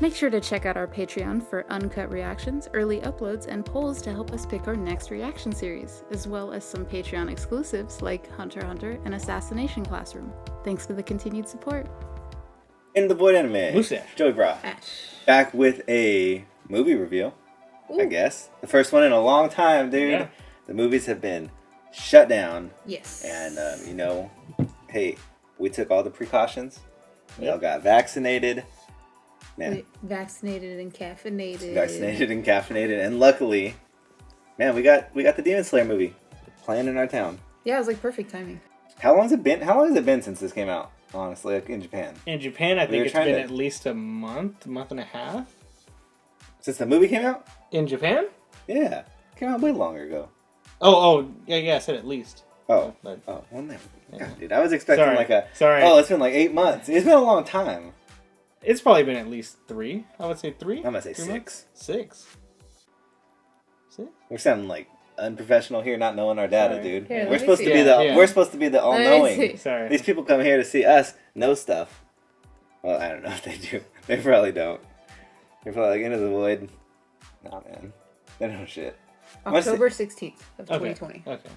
Make sure to check out our Patreon for uncut reactions, early uploads, and polls to help us pick our next reaction series, as well as some Patreon exclusives like Hunter x Hunter and Assassination Classroom. Thanks for the continued support. In the Void Anime, Mustache. Joey Bra, back with a movie review, I guess. The first one in a long time, dude. Yeah. The movies have been shut down. Yes. And, hey, we took all the precautions. We all got vaccinated. Man. Vaccinated and caffeinated. And luckily, man, we got the Demon Slayer movie playing in our town. Yeah, it was like perfect timing. How long has it been since this came out? Honestly, like in Japan. In Japan, I think it's been at least a month and a half. Since the movie came out? In Japan? Yeah, came out way longer ago. Yeah, I said at least. Well, no. God, dude, I was expecting Sorry. Oh, it's been like 8 months. It's been a long time. It's probably been at least 3. I would say 3. I'm gonna say 3 6. months? 6. We're sounding like unprofessional here, not knowing our data, Sorry. dude. Here, we're supposed to be the all-knowing. Sorry. These people come here to see us know stuff. Well, I don't know if they do. They probably don't. They're probably like, Into the Void. Nah, man. They don't know shit. October 16th of 2020. Okay.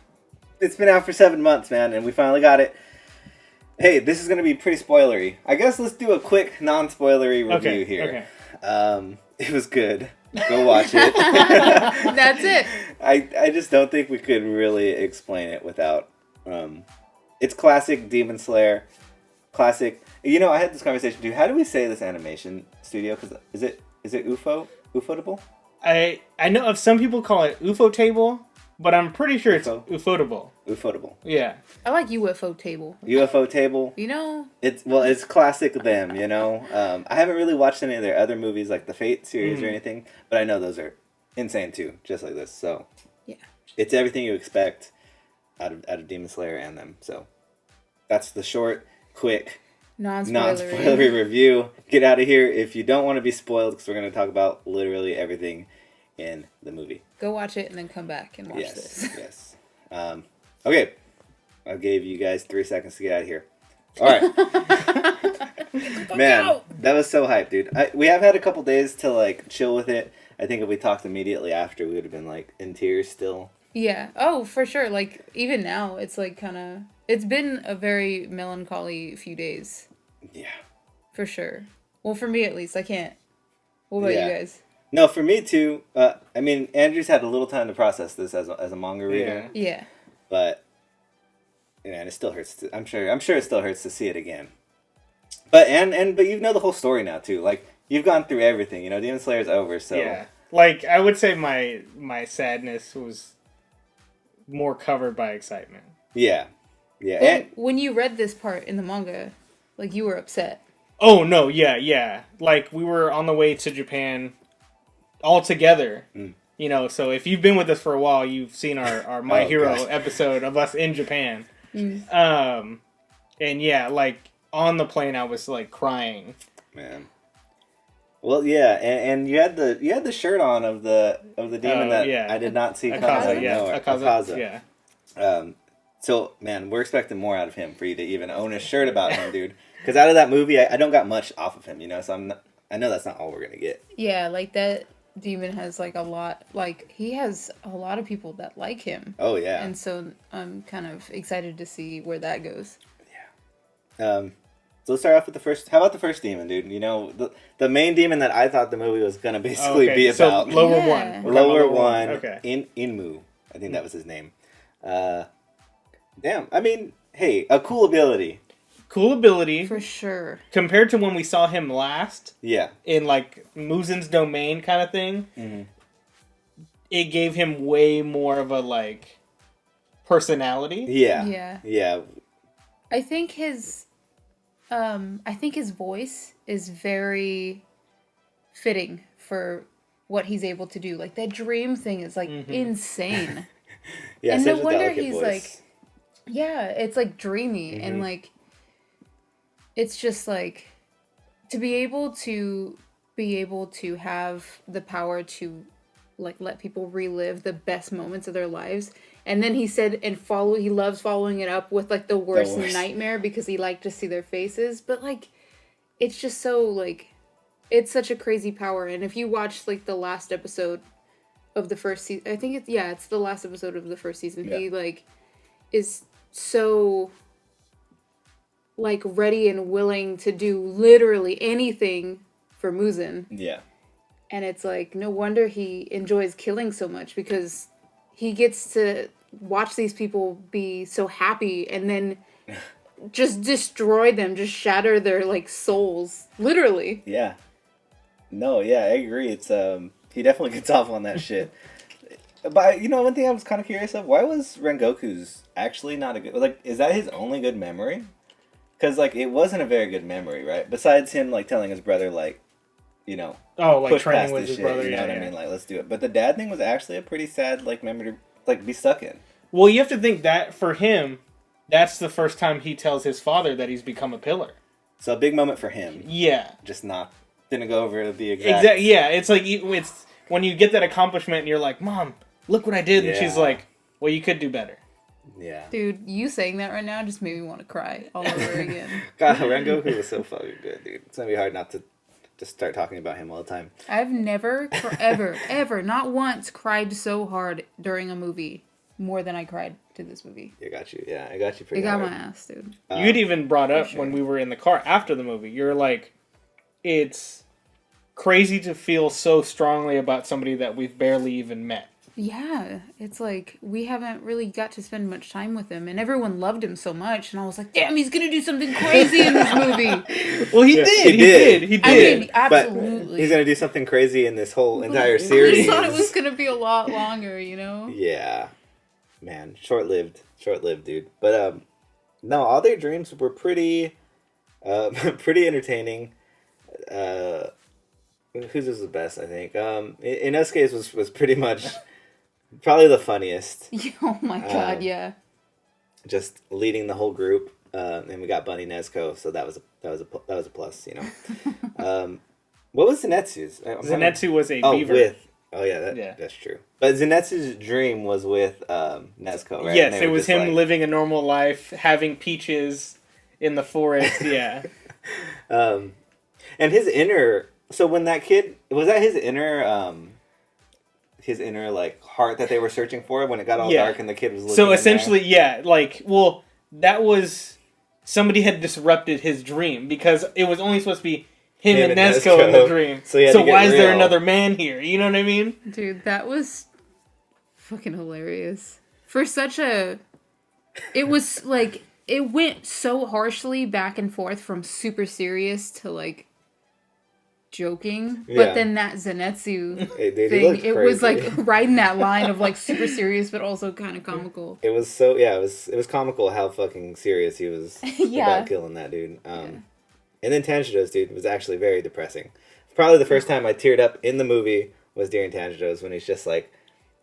It's been out for 7 months, man, and we finally got it. Hey, this is going to be pretty spoilery. I guess let's do a quick non-spoilery review here. Okay. It was good. Go watch it. That's it. I just don't think we could really explain it without... it's classic Demon Slayer. Classic... You know, I had this conversation, dude. How do we say this animation studio? Because is it Ufotable? I know of some people call it UFO table, but I'm pretty sure it's Ufotable. Ufotable. Yeah. I like UFO table. UFO table. You know? It's classic them, you know? I haven't really watched any of their other movies, like the Fate series or anything, but I know those are insane too, just like this. So, yeah. It's everything you expect out of Demon Slayer and them. So, that's the short, quick, non-spoilery review. Get out of here if you don't want to be spoiled, because we're going to talk about literally everything in the movie. Go watch it and then come back and watch this. Yes. Okay. I gave you guys 3 seconds to get out of here. All right. Man, that was so hype, dude. We have had a couple days to like chill with it. I think if we talked immediately after, we would have been like in tears still. Yeah. Oh, for sure. Like even now, it's like kind of. It's been a very melancholy few days. Yeah. For sure. Well, for me at least, I can't. What about you guys? No, for me too. I mean, Andrew's had a little time to process this as a manga reader. Yeah. But, man, it still hurts. I'm sure it still hurts to see it again. But but you know the whole story now too. Like you've gone through everything. You know, Demon Slayer's over. So yeah. Like I would say, my sadness was more covered by excitement. Yeah. Yeah. Well, when you read this part in the manga, like you were upset. Oh no! Yeah. Like we were on the way to Japan. All together, you know. So if you've been with us for a while, you've seen our My Hero episode of us in Japan. And yeah, like on the plane, I was like crying. Man. Well, yeah, and you had the shirt on of the demon that I did not see. Akaza, yeah. So man, we're expecting more out of him for you to even own a shirt about him, dude. Because out of that movie, I don't got much off of him, you know. So I know that's not all we're gonna get. Yeah, like that. Demon has like a lot, like he has a lot of people that like him. Oh yeah. And so I'm kind of excited to see where that goes. Yeah. So let's start off with the first. How about the first demon, dude? You know, the main demon that I thought the movie was gonna basically be about. So lower one. Lower one. Okay. Inmu, I think that was his name. Damn. I mean, hey, a cool ability. Cool ability. For sure. Compared to when we saw him last. Yeah. In like Mugen's domain kind of thing. Mm-hmm. It gave him way more of a like personality. Yeah. Yeah. I think his voice is very fitting for what he's able to do. Like that dream thing is like insane. Yeah, and no wonder he's voice. Like, yeah, it's like dreamy and like. It's just like to be able to have the power to like let people relive the best moments of their lives. And then he said he loves following it up with like the worst nightmare because he liked to see their faces. But like it's just so like it's such a crazy power. And if you watch like the last episode of the first season, I think it's the last episode of the first season. Yeah. He like is so like ready and willing to do literally anything for Mugen. Yeah. And it's like no wonder he enjoys killing so much, because he gets to watch these people be so happy and then just destroy them, just shatter their like souls, literally. Yeah. No, yeah, I agree. It's he definitely gets off on that shit. But you know, one thing I was kind of curious of, why was Rengoku's actually not a good, like, is that his only good memory? Because like it wasn't a very good memory, right? Besides him like telling his brother like, you know, like training with his brother, you know what I mean? Like, let's do it. But the dad thing was actually a pretty sad like memory to like be stuck in. Well, you have to think that for him, that's the first time he tells his father that he's become a pillar. So a big moment for him. Yeah. Just didn't go over the exact. Exactly. Yeah, it's like it's when you get that accomplishment and you're like, Mom, look what I did, and she's like, well, you could do better. Yeah. Dude, you saying that right now just made me want to cry all over again. God, Rengoku was so fucking good, dude. It's gonna be hard not to just start talking about him all the time. I've never, ever, not once cried so hard during a movie more than I cried to this movie. I got you. Yeah, I got you pretty hard. It got my ass, dude. You'd even brought up when we were in the car after the movie. You're like, it's crazy to feel so strongly about somebody that we've barely even met. Yeah, it's like we haven't really got to spend much time with him, and everyone loved him so much, and I was like, damn, he's gonna do something crazy in this movie. Well, he did. He did. I mean, absolutely. But he's gonna do something crazy in this whole entire series. I thought it was gonna be a lot longer, you know? Yeah. Man, short-lived, dude. But, no, all their dreams were pretty entertaining. Whose was the best, I think? Inosuke's was pretty much probably the funniest. Oh my god, yeah. Just leading the whole group, and we got Bunny Nezuko, so that was a plus, you know. What was Zenetsu's? Zenetsu was a beaver. That's true. But Zenetsu's dream was with Nezuko, right? Yes, it was him like living a normal life, having peaches in the forest. Yeah. And his inner. So when that kid, was that his inner like heart that they were searching for when it got all dark and the kid was looking. So essentially, that was somebody had disrupted his dream because it was only supposed to be him and Nezuko in the dream. So why is there another man here? You know what I mean? Dude, that was fucking hilarious. For such a, it was like it went so harshly back and forth from super serious to like joking, but then that Zenetsu thing, it was like riding that line of like super serious but also kind of comical. It was so it was comical how fucking serious he was about killing that dude. And then Tanjiro's dude was actually very depressing. Probably the first time I teared up in the movie was during Tanjiro's when he's just like,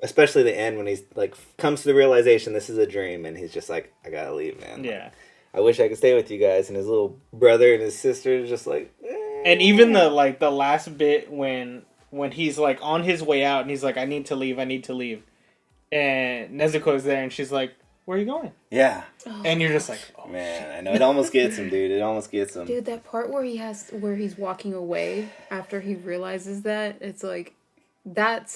especially the end when he's like comes to the realization this is a dream and he's just like, I gotta leave, man. Yeah. I wish I could stay with you guys, and his little brother and his sister is just like. And even the last bit when he's like on his way out and he's like, I need to leave, and Nezuko's there and she's like, where are you going? Yeah. And you're just like, oh man, shit. I know it almost gets him, dude. It almost gets him. Dude, that part where he's walking away after he realizes that, it's like that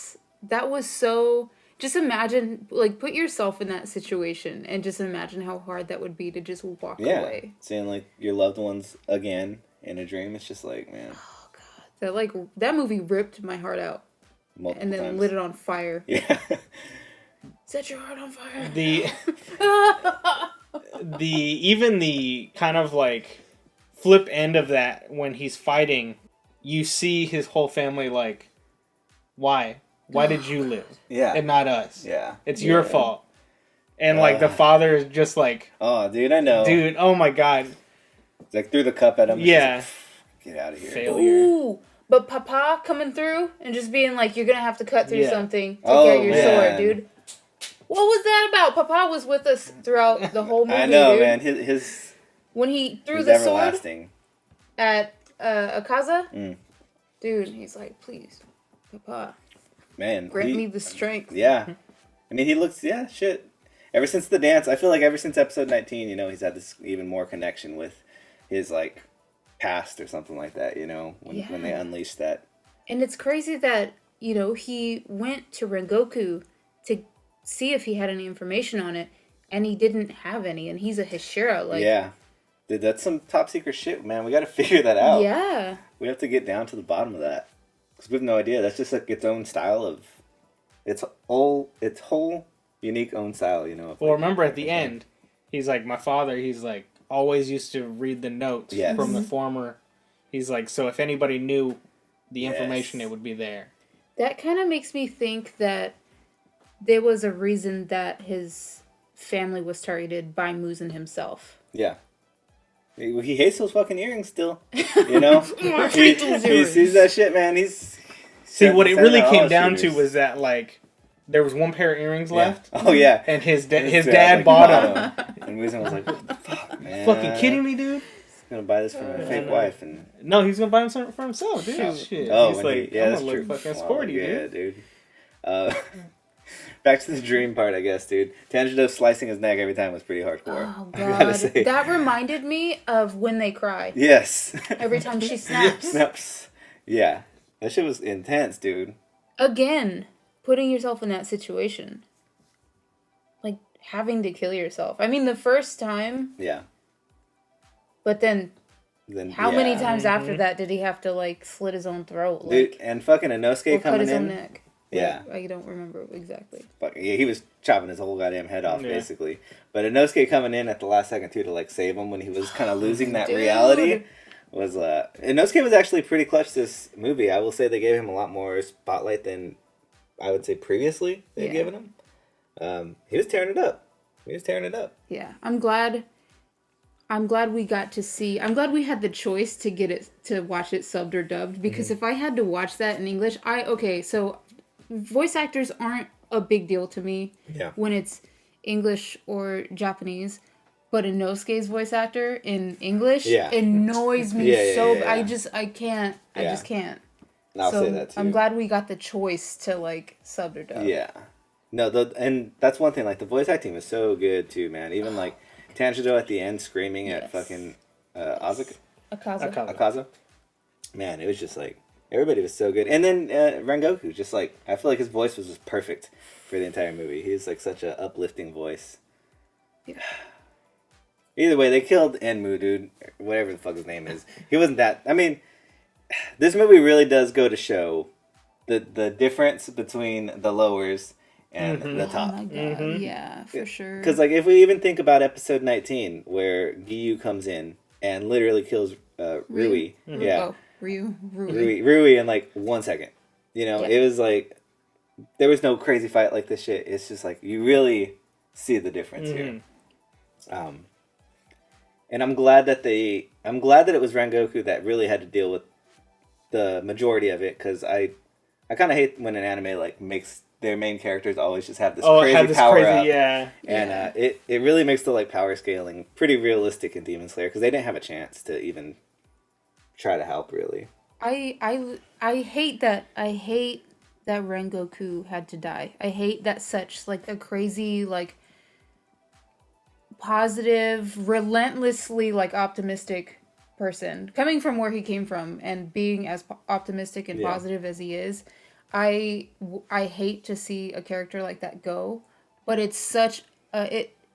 was so. Just imagine, like, put yourself in that situation and just imagine how hard that would be to just walk away. Seeing like your loved ones again in a dream, it's just like, man. Oh god, that movie ripped my heart out, and then times. Lit it on fire. Yeah. Set your heart on fire. Even the kind of like flip end of that when he's fighting, you see his whole family like, why? Why did you live? Yeah. And not us? Yeah. It's your fault. And like the father is just like, oh, dude, I know. Dude, oh my god. It's like threw the cup at him. Yeah. Like, get out of here. Failure. Ooh, but Papa coming through and just being like, you're gonna have to cut through something to get your sword, dude. What was that about? Papa was with us throughout the whole movie. I know, dude. man. His when he threw the sword at Akaza, Mm. Dude, he's like, please, Papa, man, grant me the strength. Yeah, I mean, he looks, shit. Ever since the dance, I feel like ever since episode 19, you know, he's had this even more connection with his, like, past or something like that, you know, when they unleashed that. And it's crazy that, you know, he went to Rengoku to see if he had any information on it, and he didn't have any, and he's a Hashira, like... Yeah. Dude, that's some top secret shit, man. We gotta figure that out. Yeah. We have to get down to the bottom of that. Because we have no idea. That's just like its own style of... Its whole unique own style, you know. Well, remember at the end, he's like, my father, he's like, always used to read the notes from the former. He's like, so if anybody knew the information, it would be there. That kind of makes me think that there was a reason that his family was targeted by Mugen himself. Yeah. He hates those fucking earrings still. You know? he sees that shit, man. See, what it really came down to was that, like, there was one pair of earrings left. Oh, yeah. And his dad like, bought them. And Mugen was like, what the fuck, man? Fucking kidding me, dude? He's going to buy this for my fake wife. And no, he's going to buy them for himself, dude. Shit. Oh, he's like, that's I'm going to look fucking sporty, dude. Yeah, dude. Back to the dream part, I guess, dude. Tanjiro slicing his neck every time was pretty hardcore. Oh, God. That reminded me of When They Cry. Yes. Every time she snaps. Snaps. Yeah. That shit was intense, dude. Again, putting yourself in that situation. Like, having to kill yourself. I mean, the first time. Yeah. But then how many times after that did he have to, like, slit his own throat? Like, dude, and fucking Inosuke coming in. cut his own neck. Yeah. I don't remember exactly. Yeah, he was chopping his whole goddamn head off, basically. But Inosuke coming in at the last second, too, to, like, save him when he was kind of losing that reality was, Inosuke was actually pretty clutch this movie. I will say they gave him a lot more spotlight than I would say previously they'd given him. He was tearing it up. Yeah. I'm glad we got to see... I'm glad we had the choice to get it... to watch it subbed or dubbed. Because if I had to watch that in English... so... voice actors aren't a big deal to me when it's English or Japanese, but Inosuke's voice actor in English annoys me I just can't. I'll say that too. I'm glad we got the choice to like sub or dub. Yeah. No, and that's one thing, like the voice acting was so good too, man. Even like Tanjiro at the end screaming at fucking Akaza. Man, it was just like everybody was so good. And then Rengoku, just like, I feel like his voice was just perfect for the entire movie. He's like such an uplifting voice. Yeah. Either way, they killed Enmu, dude. Whatever the fuck his name is. He wasn't that... I mean, this movie really does go to show the difference between the lowers and the top. Oh my God. Yeah, for sure. Because like, if we even think about episode 19, where Giyu comes in and literally kills Rui. Yeah. Oh. Rui in like 1 second. You know, it was like there was no crazy fight like this shit. It's just like you really see the difference here. And I'm glad that it was Rengoku that really had to deal with the majority of it, because I kind of hate when an anime like makes their main characters always just have this crazy power up. And it really makes the like power scaling pretty realistic in Demon Slayer, because they didn't have a chance to even try to help, really. I hate that Rengoku had to die. I hate that such like a crazy like positive, relentlessly like optimistic person coming from where he came from and being as optimistic and positive as he is. I hate to see a character like that go, but it's such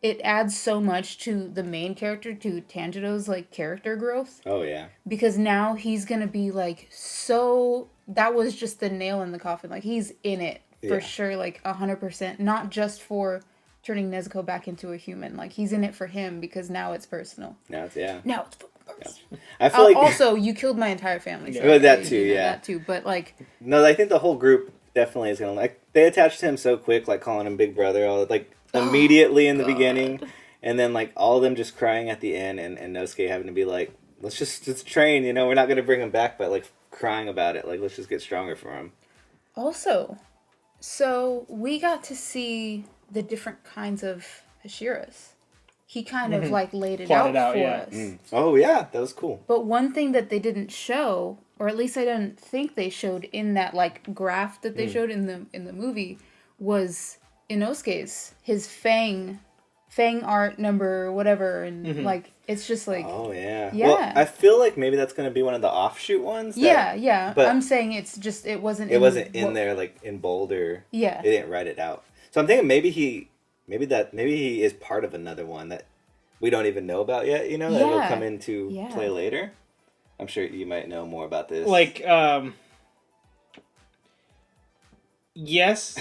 it adds so much to the main character, to Tanjiro's like character growth. Oh yeah. Because now he's gonna be like so. That was just the nail in the coffin. Like he's in it for sure, like 100%. Not just for turning Nezuko back into a human. Like he's in it for him, because now it's personal. Now it's fucking personal. Yeah. I feel like also you killed my entire family. So that too. That too. But like no, I think the whole group definitely is gonna like. They attached to him so quick, like calling him Big Brother. All like. Immediately in the beginning, and then like all of them just crying at the end, and Nosuke having to be like, let's train, you know, we're not going to bring him back, but like crying about it, like let's just get stronger for him. Also, so we got to see the different kinds of Hashiras. He kind of like laid it out for us. Oh yeah, that was cool. But one thing that they didn't show, or at least I didn't think they showed in that like graph that they showed in the movie, was Inosuke's, his fang Fang art number whatever, and like it's just like oh yeah. Well, I feel like maybe that's gonna be one of the offshoot ones. But I'm saying it wasn't in there like in bold or they didn't write it out. So I'm thinking maybe he is part of another one that we don't even know about yet. That will come into play later. I'm sure you might know more about this. Like yes.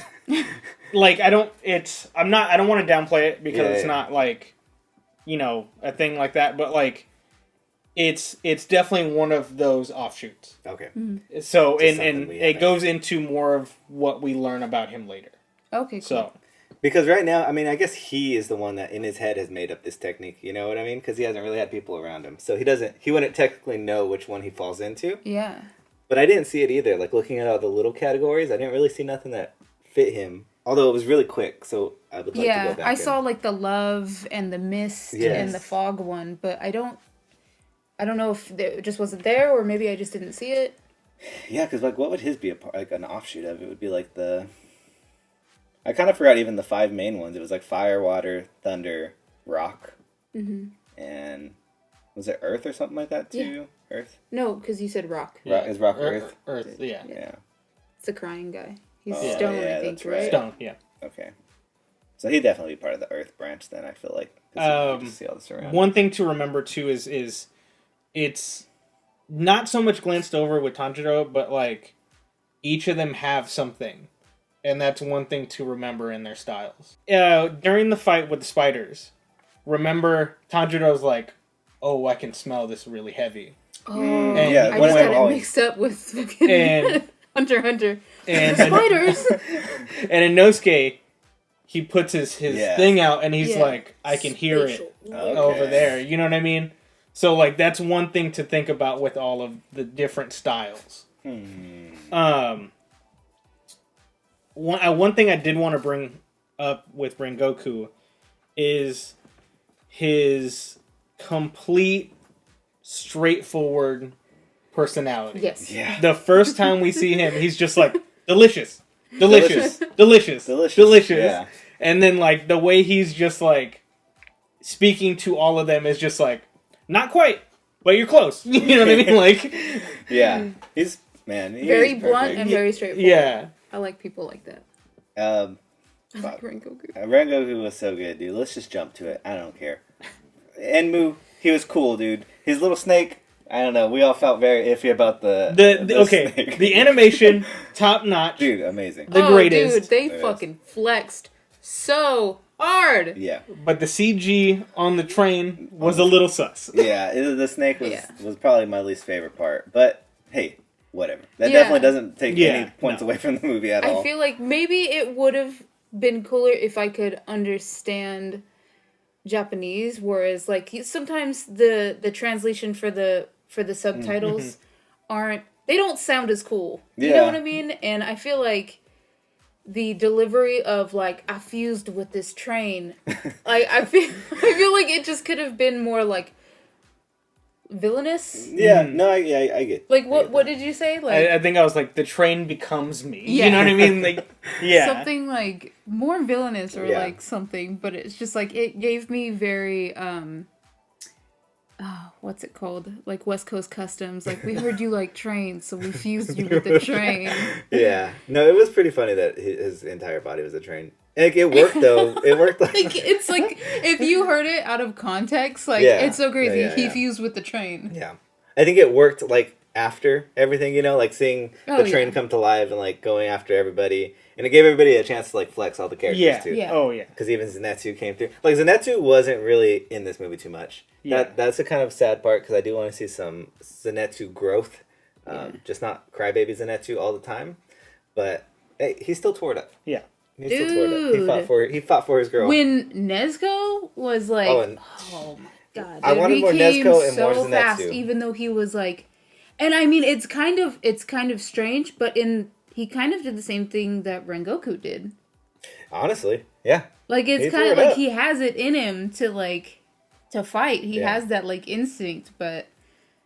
Like I don't want to downplay it because it's not like a thing like that, but like it's definitely one of those offshoots. Okay. Mm-hmm. So and it goes into more of what we learn about him later. Okay, cool. So because right now, I mean, I guess he is the one that in his head has made up this technique, you know what I mean? Because he hasn't really had people around him. So he wouldn't technically know which one he falls into. Yeah. But I didn't see it either. Like, looking at all the little categories, I didn't really see nothing that fit him. Although it was really quick, so I would like to go back. I saw, like, the love and the mist and the fog one, but I don't know if it just wasn't there, or maybe I just didn't see it. Yeah, because, like, what would his be like an offshoot of? It would be, like, I kind of forgot even the 5 main ones. It was, like, fire, water, thunder, rock, and was it earth or something like that, too? Yeah. Earth? No, because you said rock. Yeah. Is rock earth? Earth, yeah. It's the crying guy. He's stone, I think, right? Stone, yeah. Okay. So he'd definitely be part of the earth branch then, I feel like. See all this around. One thing to remember, too, is it's not so much glanced over with Tanjiro, but, like, each of them have something. And that's one thing to remember in their styles. During the fight with the spiders, remember Tanjiro's like, oh, I can smell this really heavy. Oh, and I just got it mixed up with fucking Hunter x Hunter. And spiders! And in Inosuke, he puts his thing out and he's like, I can hear it over there. You know what I mean? So, like, that's one thing to think about with all of the different styles. One thing I did want to bring up with Rengoku is his complete, straightforward personality. Yes. Yeah. The first time we see him, he's just like, delicious. Yeah. And then, like, the way he's just, like, speaking to all of them is just like, not quite, but you're close. You know what I mean? Like, yeah. He's very blunt and very straightforward. Yeah. I like people like that. I like Rengoku. Rengoku was so good, dude. Let's just jump to it. I don't care. Enmu, he was cool, dude. His little snake, I don't know. We all felt very iffy about the snake. The animation, top notch. Dude, amazing. The greatest. Dude, they fucking flexed so hard. Yeah. But the CG on the train was a little sus. Yeah, the snake was probably my least favorite part. But, hey, whatever. That definitely doesn't take any points away from the movie at all. I feel like maybe it would have been cooler if I could understand Japanese, whereas like sometimes the translation for the subtitles they don't sound as cool. You know what I mean? And I feel like the delivery of like I fused with this train, I feel like it just could have been more like villainous. Yeah, no, I get. Like what did you say? Like I think I was like the train becomes me. Yeah. You know what I mean? Like something like more villainous or like something. But it's just like it gave me very what's it called? Like West Coast Customs. Like we heard you like trains, so we fused you with the train. Yeah, no, it was pretty funny that his entire body was a train. Like, it worked, though. It worked. Like, it's like, if you heard it out of context, like, it's so crazy. He fused with the train. Yeah. I think it worked, like, after everything, you know? Like, seeing the train come to life and, like, going after everybody. And it gave everybody a chance to, like, flex all the characters, too. Yeah. Oh, yeah. Because even Zenitsu came through. Like, Zenitsu wasn't really in this movie too much. Yeah. That's a kind of sad part, because I do want to see some Zenitsu growth. Just not crybaby Zenitsu all the time. But, hey, he's still tore up. Yeah. Dude, he fought for his girl. When Nezuko was like, oh my god, I wanted more Nezuko and more Zenitsu. Fast, even though he was like, and I mean, it's kind of strange, but he kind of did the same thing that Rengoku did. Honestly, yeah. Like it's kind of like he has it in him to fight. He has that like instinct, but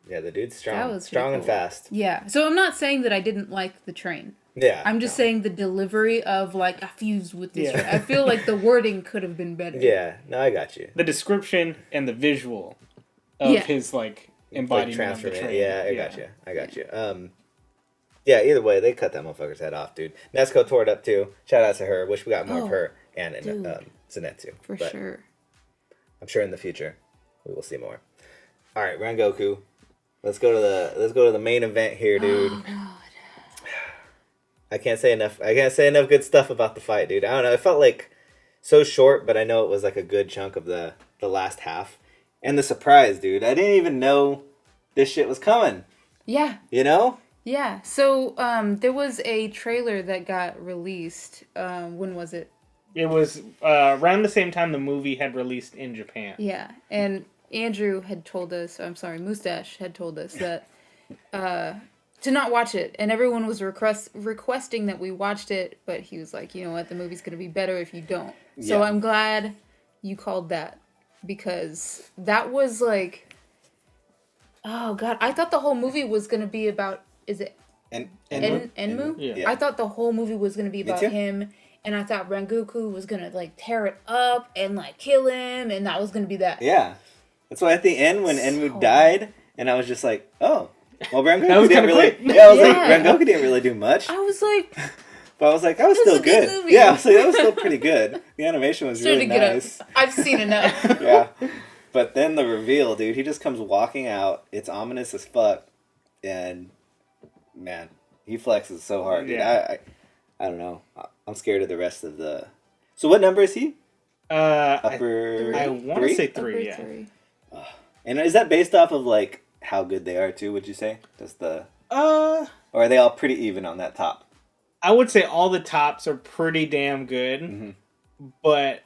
Yeah, the dude's strong. That was strong cool. and fast. Yeah. So I'm not saying that I didn't like the train. Yeah. I'm just saying the delivery of like, I fused with this train. I feel like the wording could have been better. Yeah. No, I got you. The description and the visual of his like embodiment of the train. Yeah, I got you. Yeah, either way, they cut that motherfucker's head off, dude. Nezuko tore it up too. Shout out to her. Wish we got more of her and Zenitsu. For sure. I'm sure in the future we will see more. All right, Rengoku. Let's go to the main event here, dude. Oh God. I can't say enough good stuff about the fight, dude. I don't know. It felt like so short, but I know it was like a good chunk of the last half. And the surprise, dude. I didn't even know this shit was coming. Yeah. You know? Yeah. So there was a trailer that got released. When was it? It was around the same time the movie had released in Japan. Yeah. And Andrew had told us, Mustache had told us that to not watch it. And everyone was requesting that we watched it, but he was like, you know what, the movie's going to be better if you don't. Yeah. So I'm glad you called that, because that was like, oh God, I thought the whole movie was going to be about, is it Enmu? Yeah. I thought the whole movie was going to be about him, and I thought Rengoku was going to like tear it up and like kill him, and that was going to be that. Yeah. That's why at the end when Enmu died, and I was just like, oh, well, Rengoku didn't really. Quick. Yeah, I was like, Rengoku didn't really do much. I was like, but I was like, that was still good. Movie. Yeah, I was like, that was still pretty good. The animation was really nice. I've seen enough. Yeah, but then the reveal, dude, he just comes walking out. It's ominous as fuck, and man, he flexes so hard, dude. I don't know. I'm scared of the rest of the. So what number is he? Upper. I want to say 3. Upper yeah. 3. And is that based off of like how good they are too? Would you say? Does the or are they all pretty even on that top? I would say all the tops are pretty damn good, but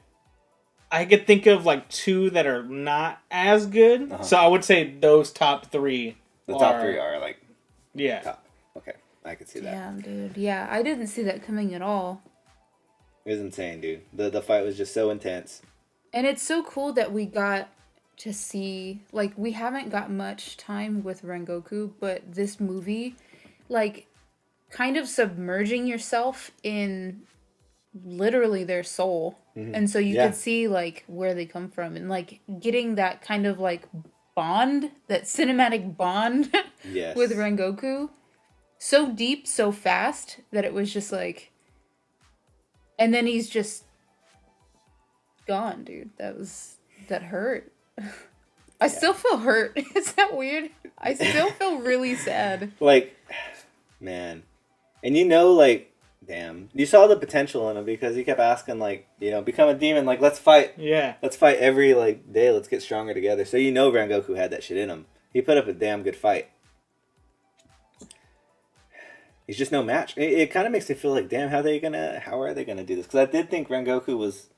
I could think of like 2 that are not as good. So I would say those top 3. Top 3 are like top. Okay, I could see that. Damn, dude. Yeah, I didn't see that coming at all. It was insane, dude. The fight was just so intense. And it's so cool that we got to see, like, we haven't got much time with Rengoku, but this movie, like, kind of submerging yourself in literally their soul. And so you could see, like, where they come from, and, like, getting that kind of, like, bond, that cinematic bond with Rengoku, so deep, so fast, that it was just, like, and then he's just gone, dude. That hurt. I still feel hurt. Is that weird? I still feel really sad. Like, man. And you know, like, damn. You saw the potential in him because he kept asking, like, you know, become a demon. Like, let's fight. Yeah. Let's fight every, like, day. Let's get stronger together. So you know Rengoku had that shit in him. He put up a damn good fight. He's just no match. It kind of makes me feel like, damn, how are they gonna do this? Because I did think Rengoku was...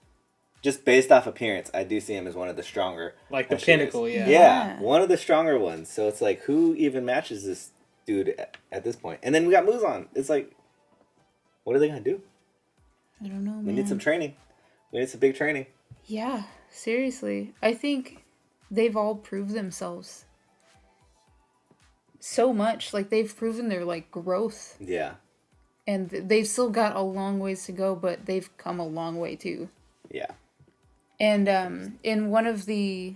Just based off appearance, I do see him as one of the stronger. Like the pinnacle, yeah. Yeah, one of the stronger ones. So it's like, who even matches this dude at this point? And then we got Muzan. It's like, what are they going to do? I don't know, man. We need some training. We need some big training. Yeah, seriously. I think they've all proved themselves so much. Like, they've proven their, like, growth. Yeah. And they've still got a long ways to go, but they've come a long way, too. Yeah. And in one of the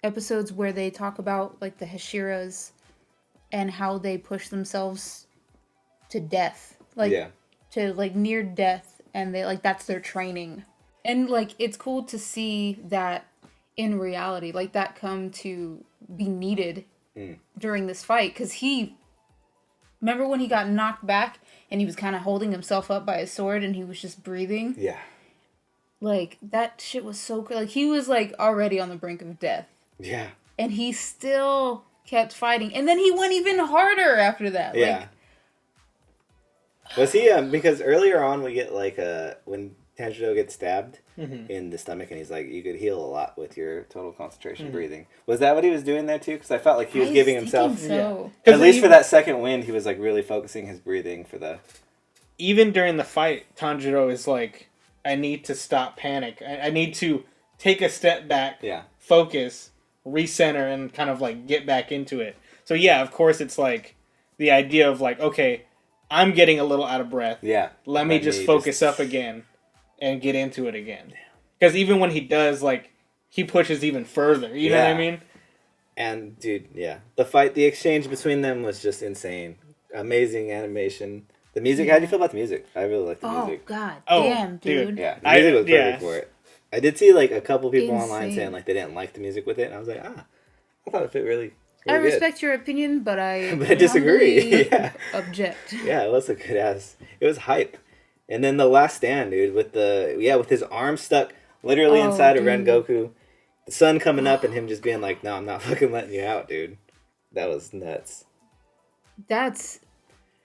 episodes where they talk about, like, the Hashiras and how they push themselves to death. Like, to, like, near death. And they, like, that's their training. And, like, it's cool to see that in reality. Like, that come to be needed during this fight. Because remember when he got knocked back and he was kind of holding himself up by his sword and he was just breathing? Yeah. Like, that shit was so cool. Like, he was, like, already on the brink of death. Yeah. And he still kept fighting. And then he went even harder after that. Yeah. Like, was he, because earlier on we get, like, when Tanjiro gets stabbed in the stomach and he's like, you could heal a lot with your total concentration breathing. Was that what he was doing there, too? Because I felt like he was giving himself, so. At least for that second wind, he was, like, really focusing his breathing for the... Even during the fight, Tanjiro is like... I need to stop panic. I need to take a step back, focus, recenter, and kind of like get back into it. So yeah, of course it's like the idea of like, okay, I'm getting a little out of breath. Yeah. Let me just focus up again and get into it again. Because even when he does, like, he pushes even further. You know what I mean? And dude, yeah, the exchange between them was just insane. Amazing animation. The music. How do you feel about the music? I really like the music. Oh god, damn, dude. Yeah, the music was perfect for it. I did see like a couple people online saying like they didn't like the music with it, and I was like, I thought it fit really. I respect your opinion, but I disagree. Object. Yeah, it was a good ass. It was hype. And then the last stand, dude, with his arm stuck literally inside of Rengoku, the sun coming up and him just being like, "No, I'm not fucking letting you out, dude." That was nuts. That's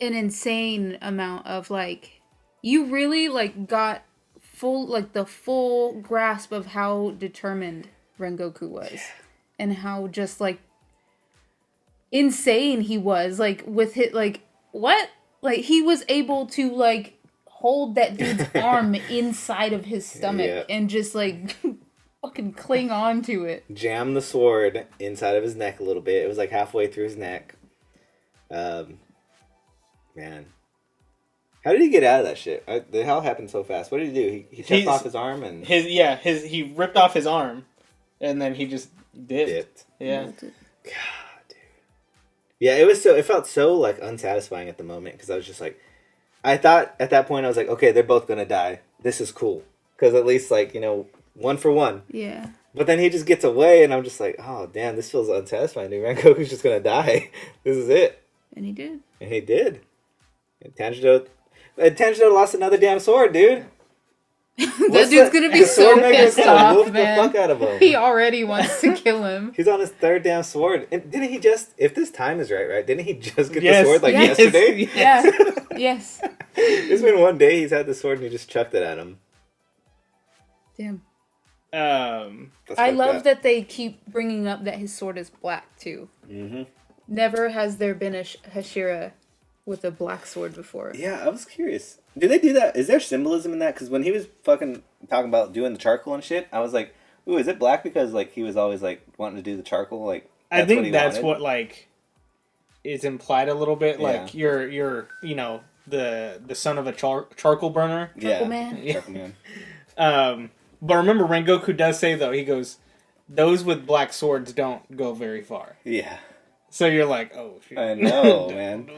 an insane amount of like, you really like got the full grasp of how determined Rengoku was, and how just like insane he was, like with it, like what, like he was able to like hold that dude's arm inside of his stomach and just like fucking cling on to it, jam the sword inside of his neck a little bit. It was like halfway through his neck. Man, how did he get out of that shit? The hell happened so fast. What did he do? He chopped off his arm and he ripped off his arm and then he just dipped. Yeah. God, dude. Yeah, it felt so like unsatisfying at the moment, because I was just like, I thought at that point I was like, okay, they're both gonna die. This is cool, because at least like, you know, one for one. Yeah. But then he just gets away, and I'm just like, oh damn, this feels unsatisfying. Dude, Rengoku's just gonna die. This is it. And he did. And he did. And Tanjiro lost another damn sword, dude. That dude's gonna be so pissed off, man. The fuck out of him. He already wants to kill him. He's on his third damn sword. And didn't he just, if this time is right, didn't he just get the sword like yesterday? Yeah. Yes. It's been one day he's had the sword and he just chucked it at him. Damn. I love that they keep bringing up that his sword is black too. Mm-hmm. Never has there been a Hashira with a black sword before. Yeah, I was curious. Do they do that? Is there symbolism in that? Because when he was fucking talking about doing the charcoal and shit, I was like, ooh, is it black because like he was always like wanting to do the charcoal? Like, I think that's what like is implied a little bit. Like you're you know the son of a charcoal burner. Charcoal man. Yeah. Charcoal man. But remember, Rengoku does say though, he goes, those with black swords don't go very far. Yeah. So you're like, oh shit. I know, man.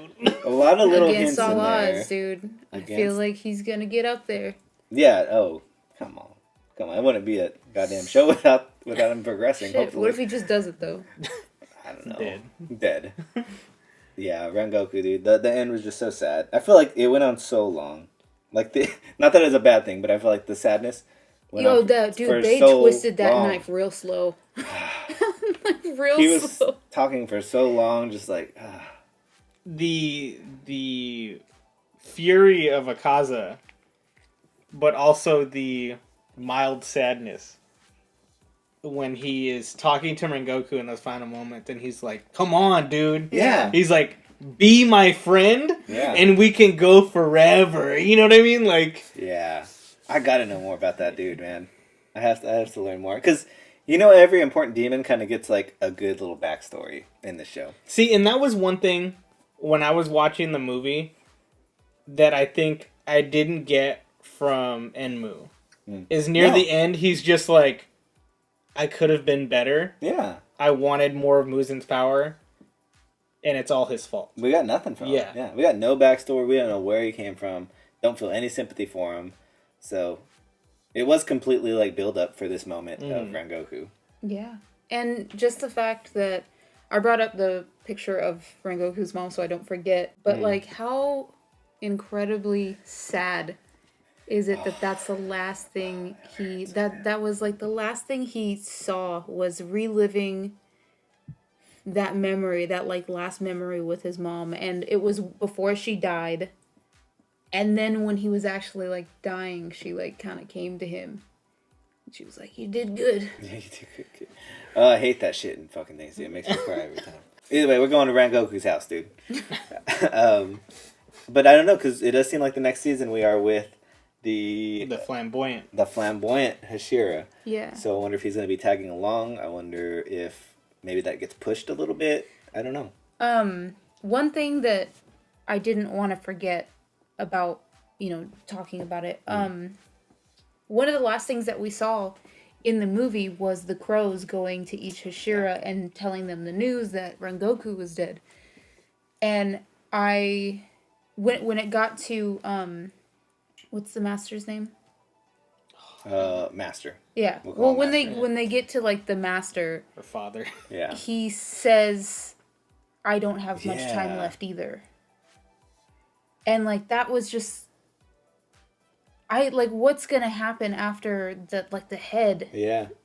A lot of little hints in there. Against all odds, dude. I feel like he's gonna get up there. Yeah. Oh, come on. It wouldn't be a goddamn show without him progressing. Shit, hopefully. what if he just does it though? I don't know. Dead. Yeah, Rengoku, dude. The end was just so sad. I feel like it went on so long. Like not that it's a bad thing, but I feel like the sadness. Dude, they twisted that knife real slow. He was talking for so long, just like the fury of Akaza, but also the mild sadness when he is talking to Rengoku in those final moments, and he's like, "Come on, dude." Yeah. He's like, "Be my friend, and we can go forever." You know what I mean? Like, yeah, I gotta know more about that dude, man. I have to learn more, because you know every important demon kind of gets like a good little backstory in the show. See, and that was one thing when I was watching the movie that I think I didn't get from Enmu. Is near the end, he's just like, I could have been better. Yeah. I wanted more of Muzen's power, and it's all his fault. We got nothing from him. Yeah. We got no backstory. We don't know where he came from. Don't feel any sympathy for him. So it was completely like build up for this moment of Rengoku. Yeah. And just the fact that I brought up the picture of Rengoku's mom so I don't forget, but like how incredibly sad is it that that's the last thing that was like the last thing he saw was reliving that memory, that like last memory with his mom, and it was before she died. And then when he was actually like dying, she like kind of came to him. She was like, "You did good." Yeah, you did good. I hate that shit in fucking things, dude. It makes me cry every time. Either way, we're going to Rengoku's house, dude. But I don't know, because it does seem like the next season we are with the flamboyant Hashira. Yeah. So I wonder if he's going to be tagging along. I wonder if maybe that gets pushed a little bit. I don't know. One thing that I didn't want to forget about, talking about it. One of the last things that we saw in the movie was the crows going to each Hashira and telling them the news that Rengoku was dead. And when it got to, what's the master's name? Master. Yeah. Well, when they get to like the master, Her father. Yeah. He says, "I don't have much time left either." And like that was just, what's gonna happen after the head,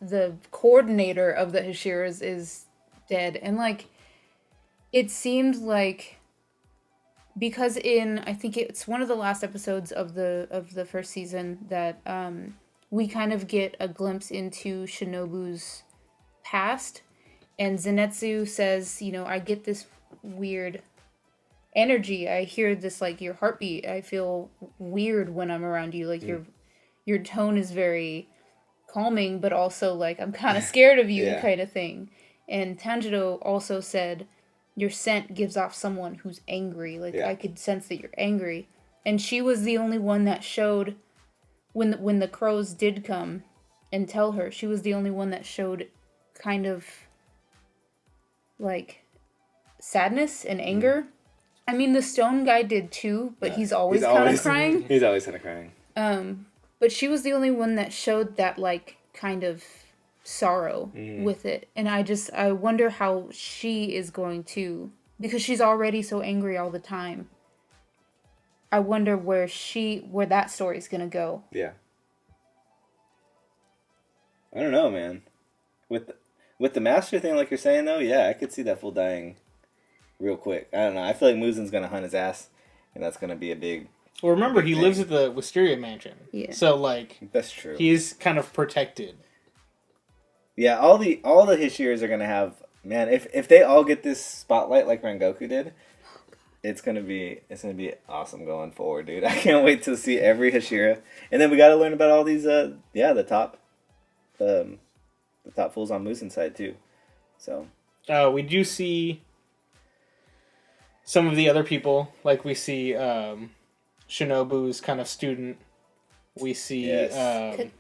the coordinator of the Hashiras is dead, and like it seemed like, because I think it's one of the last episodes of the first season that we kind of get a glimpse into Shinobu's past, and Zenitsu says, I get this weird energy. I hear this, like, your heartbeat. I feel weird when I'm around you. Like, your tone is very calming, but also, like, I'm kind of scared of you kind of thing. And Tanjiro also said, your scent gives off someone who's angry. Like, I could sense that you're angry. And she was the only one that showed, when the crows did come and tell her, she was the only one that showed kind of, like, sadness and anger. I mean, the stone guy did too, but he's always kind of crying. He's always kind of crying. But she was the only one that showed that, like, kind of sorrow with it. And I wonder how she is going to, because she's already so angry all the time. I wonder where that story's gonna go. Yeah. I don't know, man. With the master thing, like you're saying, though, I could see that fool dying real quick. I don't know. I feel like Muzen's gonna hunt his ass, and that's gonna be a big... Well, remember, he lives at the Wisteria Mansion. Yeah. So, like... That's true. He's kind of protected. Yeah, all the Hishiras are gonna have... Man, if they all get this spotlight like Rengoku did... It's gonna be awesome going forward, dude. I can't wait to see every Hashira, and then we got to learn about all these the top fools on Muzen's side too. So we do see some of the other people, like we see Shinobu's kind of student. We see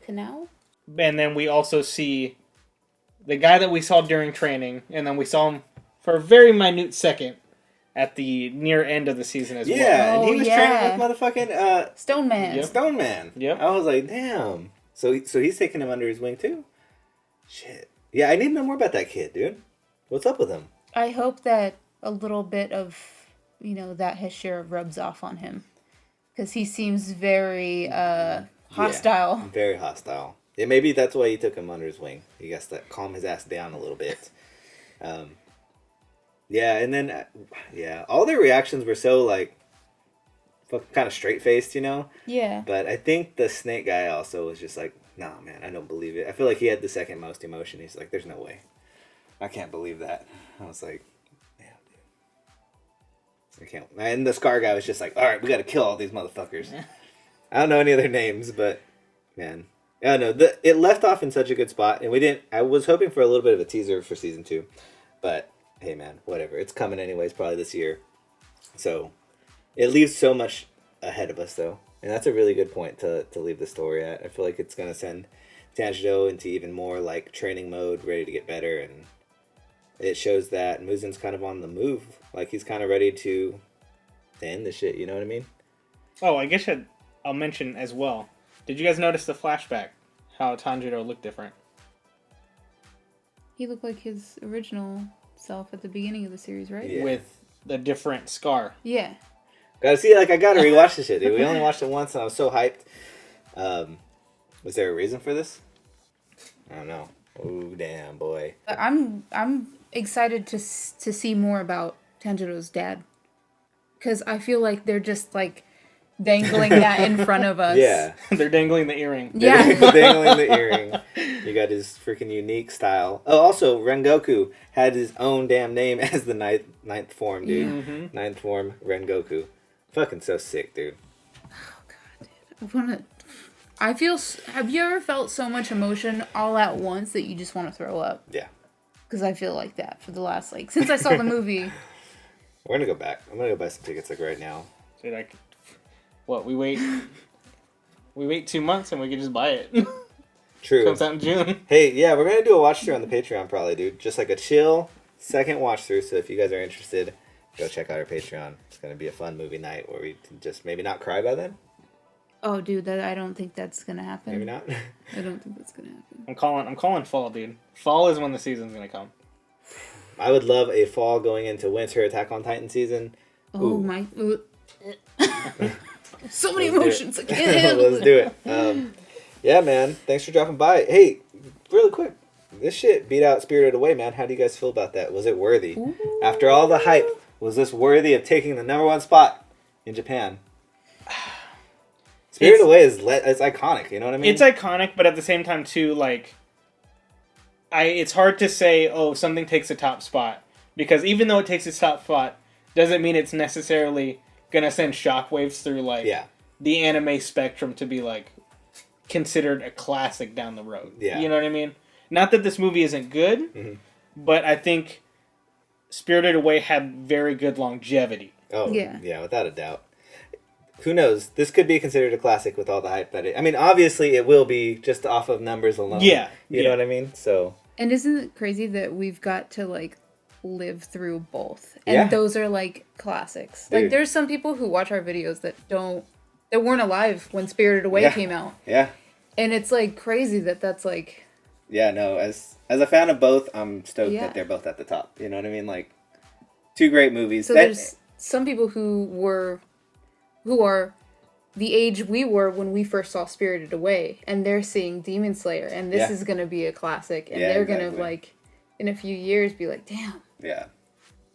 Canal, and then we also see the guy that we saw during training, and then we saw him for a very minute second at the near end of the season as well. Yeah, and he was training with motherfucking... Stone Man. Yep. Stone Man. Yep. I was like, damn. So he's taking him under his wing too? Shit. Yeah, I need to know more about that kid, dude. What's up with him? I hope that a little bit of, that Hashira rubs off on him. Because he seems very hostile. Yeah, very hostile. Yeah, maybe that's why he took him under his wing. He has to calm his ass down a little bit. Yeah, and then, all their reactions were so, like, kind of straight-faced, Yeah. But I think the snake guy also was just like, nah, man, I don't believe it. I feel like he had the second most emotion. He's like, there's no way. I can't believe that. I was like, damn, dude. I can't. And the Scar guy was just like, all right, we got to kill all these motherfuckers. I don't know any of their names, but, man. I don't know. It left off in such a good spot, and I was hoping for a little bit of a teaser for season 2, but... Hey man, whatever. It's coming anyways, probably this year. So, it leaves so much ahead of us, though. And that's a really good point to leave the story at. I feel like it's going to send Tanjiro into even more, like, training mode, ready to get better. And it shows that Muzen's kind of on the move. Like, he's kind of ready to end the shit, you know what I mean? Oh, I guess I'll mention as well. Did you guys notice the flashback? How Tanjiro looked different? He looked like his original... self at the beginning of the series, right? Yeah. With a different scar. Yeah. I gotta rewatch this shit, dude. We only watched it once and I was so hyped. Was there a reason for this? I don't know. Oh damn, boy. I'm excited to see more about Tanjiro's dad. Because I feel like they're just like dangling that in front of us. Yeah. They're dangling the earring. Yeah. Dangling the earring. You got his freaking unique style. Oh, also, Rengoku had his own damn name as the ninth form, dude. Mm-hmm. Ninth form Rengoku. Fucking so sick, dude. Oh, God, dude. Have you ever felt so much emotion all at once that you just want to throw up? Yeah. Because I feel like that for the last, since I saw the movie. We're gonna go back. I'm gonna go buy some tickets like right now. Dude, we wait 2 months and we can just buy it. True. Comes out in June. Hey, yeah, we're gonna do a watch through on the Patreon probably, dude. Just like a chill second watch through. So if you guys are interested, go check out our Patreon. It's gonna be a fun movie night where we can just maybe not cry by then. Oh, dude, I don't think that's gonna happen. Maybe not. I don't think that's gonna happen. I'm calling fall, dude. Fall is when the season's gonna come. I would love a fall going into winter Attack on Titan season. Oh my! So many emotions. I can't handle Let's do it. Yeah, man. Thanks for dropping by. Hey, really quick. This shit beat out Spirited Away, man. How do you guys feel about that? Was it worthy? Ooh. After all the hype, was this worthy of taking the #1 spot in Japan? Spirited Away is iconic. You know what I mean? It's iconic, but at the same time, too, like, it's hard to say, oh, something takes a top spot, because even though it takes its top spot, doesn't mean it's necessarily gonna send shockwaves through the anime spectrum to be like considered a classic down the road. Yeah. You know what I mean? Not that this movie isn't good, but I think Spirited Away had very good longevity. Oh, yeah, without a doubt. Who knows? This could be considered a classic with all the hype that I mean, obviously it will be just off of numbers alone. Yeah. You know what I mean? So. And isn't it crazy that we've got to live through both? And those are classics. Dude. Like there's some people who watch our videos that weren't alive when Spirited Away came out. Yeah. And it's crazy that's Yeah, no, as a fan of both, I'm stoked that they're both at the top. You know what I mean? Like, two great movies. So there's some people who are the age we were when we first saw Spirited Away, and they're seeing Demon Slayer, and this is going to be a classic, and they're going to, in a few years, be like, damn. Yeah.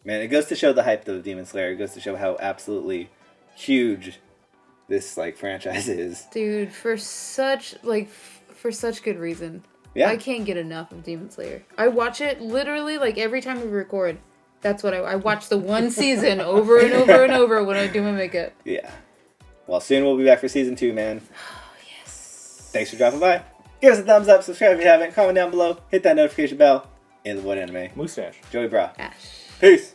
Man, it goes to show the hype of Demon Slayer. It goes to show how absolutely huge this, franchise is. Dude, for such good reason. Yeah. I can't get enough of Demon Slayer. I watch it literally, every time we record. That's what I watch the one season over and over and over when I do my makeup. Yeah. Well, soon we'll be back for season 2, man. Oh, yes. Thanks for dropping by. Give us a thumbs up, subscribe if you haven't, comment down below, hit that notification bell. In the What Anime. Mustache. Joey Bra. Ash. Peace.